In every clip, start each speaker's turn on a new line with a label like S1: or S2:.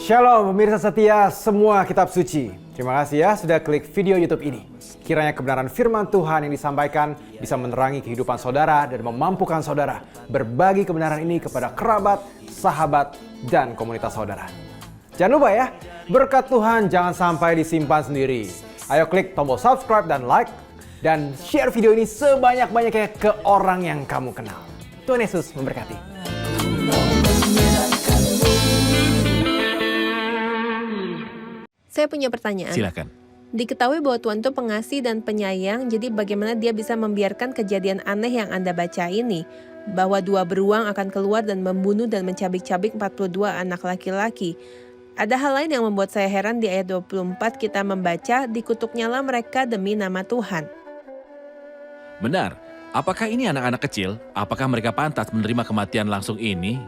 S1: Shalom pemirsa setia semua kitab suci. Terima kasih ya sudah klik video YouTube ini. Kiranya kebenaran firman Tuhan yang disampaikan bisa menerangi kehidupan saudara dan memampukan saudara berbagi kebenaran ini kepada kerabat, sahabat, dan komunitas saudara. Jangan lupa ya, berkat Tuhan jangan sampai disimpan sendiri. Ayo klik tombol subscribe dan like, dan share video ini sebanyak-banyaknya ke orang yang kamu kenal. Tuhan Yesus memberkati.
S2: Saya punya pertanyaan.
S3: Silakan.
S2: Diketahui bahwa Tuhan itu pengasih dan penyayang, jadi bagaimana dia bisa membiarkan kejadian aneh yang Anda baca ini? Bahwa 2 beruang akan keluar dan membunuh dan mencabik-cabik 42 anak laki-laki. Ada hal lain yang membuat saya heran di ayat 24 kita membaca, dikutuknyalah mereka demi nama Tuhan.
S3: Benar. Apakah ini anak-anak kecil? Apakah mereka pantas menerima kematian langsung ini?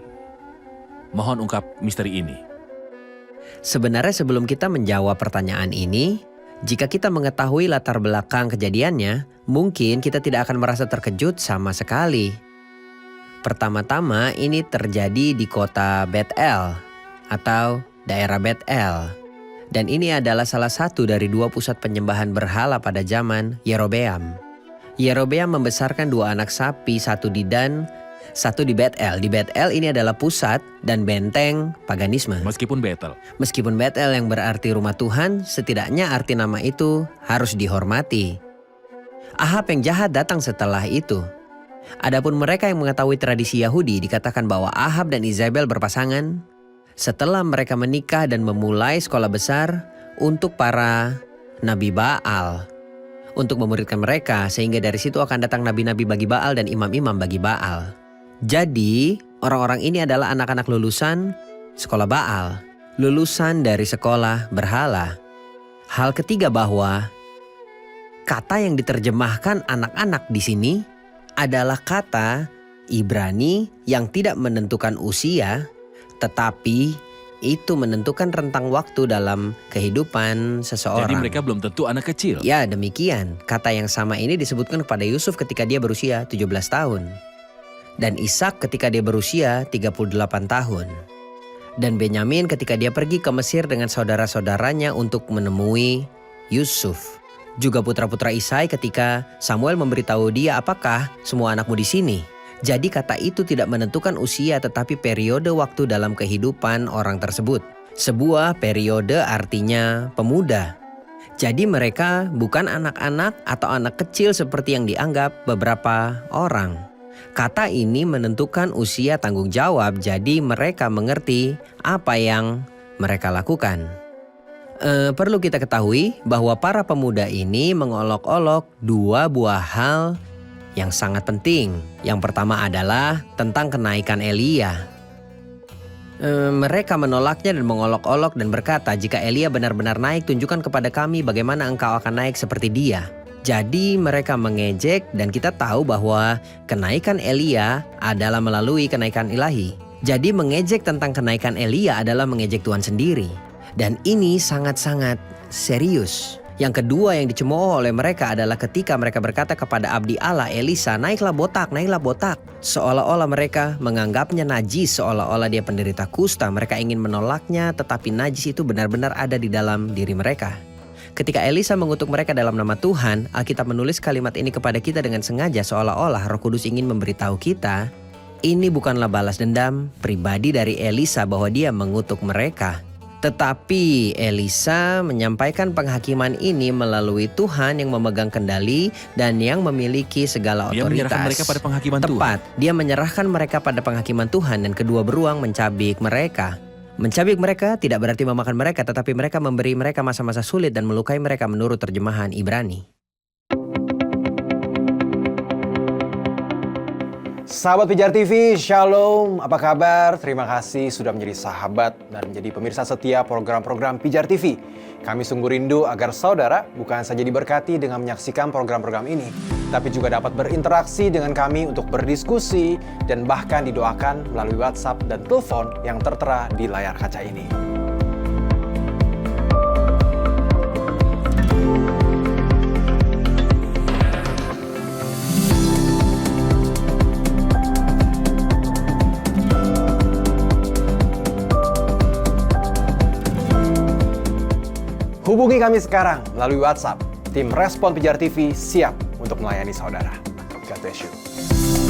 S3: Mohon ungkap misteri ini.
S4: Sebenarnya sebelum kita menjawab pertanyaan ini, jika kita mengetahui latar belakang kejadiannya, mungkin kita tidak akan merasa terkejut sama sekali. Pertama-tama ini terjadi di kota Bet-El atau daerah Bet-El. Dan ini adalah salah satu dari 2 pusat penyembahan berhala pada zaman Yerobeam. Yerobeam membesarkan 2 anak sapi, satu di Dan, satu di Bet-El. Di Bet-El ini adalah pusat dan benteng paganisme.
S3: Meskipun Betel.
S4: Meskipun Bet-El yang berarti rumah Tuhan, setidaknya arti nama itu harus dihormati. Ahab yang jahat datang setelah itu. Adapun mereka yang mengetahui tradisi Yahudi dikatakan bahwa Ahab dan Izabel berpasangan setelah mereka menikah dan memulai sekolah besar untuk para nabi Baal. Untuk memuridkan mereka sehingga dari situ akan datang nabi-nabi bagi Baal dan imam-imam bagi Baal. Jadi, orang-orang ini adalah anak-anak lulusan sekolah Baal, lulusan dari sekolah berhala. Hal ketiga bahwa kata yang diterjemahkan anak-anak di sini adalah kata Ibrani yang tidak menentukan usia, tetapi itu menentukan rentang waktu dalam kehidupan seseorang.
S3: Jadi mereka belum tentu anak kecil.
S4: Ya, demikian. Kata yang sama ini disebutkan kepada Yusuf ketika dia berusia 17 tahun. Dan Ishak ketika dia berusia 38 tahun. Dan Benyamin ketika dia pergi ke Mesir dengan saudara-saudaranya untuk menemui Yusuf. Juga putra-putra Isai ketika Samuel memberitahu dia, apakah semua anakmu di sini? Jadi kata itu tidak menentukan usia tetapi periode waktu dalam kehidupan orang tersebut. Sebuah periode artinya pemuda. Jadi mereka bukan anak-anak atau anak kecil seperti yang dianggap beberapa orang. Kata ini menentukan usia tanggung jawab, jadi mereka mengerti apa yang mereka lakukan. Perlu kita ketahui bahwa para pemuda ini mengolok-olok 2 buah hal yang sangat penting. Yang pertama adalah tentang kenaikan Elia. Mereka menolaknya dan mengolok-olok dan berkata, jika Elia benar-benar naik, tunjukkan kepada kami bagaimana engkau akan naik seperti dia. Jadi mereka mengejek dan kita tahu bahwa kenaikan Elia adalah melalui kenaikan ilahi. Jadi mengejek tentang kenaikan Elia adalah mengejek Tuhan sendiri. Dan ini sangat-sangat serius. Yang kedua yang dicemooh oleh mereka adalah ketika mereka berkata kepada abdi Allah Elisa, naiklah botak, naiklah botak. Seolah-olah mereka menganggapnya najis, seolah-olah dia penderita kusta. Mereka ingin menolaknya, tetapi najis itu benar-benar ada di dalam diri mereka. Ketika Elisa mengutuk mereka dalam nama Tuhan, Alkitab menulis kalimat ini kepada kita dengan sengaja seolah-olah Roh Kudus ingin memberitahu kita, ini bukanlah balas dendam pribadi dari Elisa bahwa dia mengutuk mereka. Tetapi Elisa menyampaikan penghakiman ini melalui Tuhan yang memegang kendali dan yang memiliki segala otoritas.
S3: Dia menyerahkan mereka pada penghakiman Tuhan.
S4: Tepat, dia menyerahkan mereka pada penghakiman Tuhan dan kedua beruang mencabik mereka. Mencabik mereka tidak berarti memakan mereka, tetapi mereka memberi mereka masa-masa sulit dan melukai mereka menurut terjemahan Ibrani.
S1: Sahabat Pijar TV, Shalom, apa kabar? Terima kasih sudah menjadi sahabat dan menjadi pemirsa setia program-program Pijar TV. Kami sungguh rindu agar saudara bukan saja diberkati dengan menyaksikan program-program ini, tapi juga dapat berinteraksi dengan kami untuk berdiskusi dan bahkan didoakan melalui WhatsApp dan telepon yang tertera di layar kaca ini. Hubungi kami sekarang melalui WhatsApp. Tim Respon Pijar TV siap untuk melayani saudara. God bless you.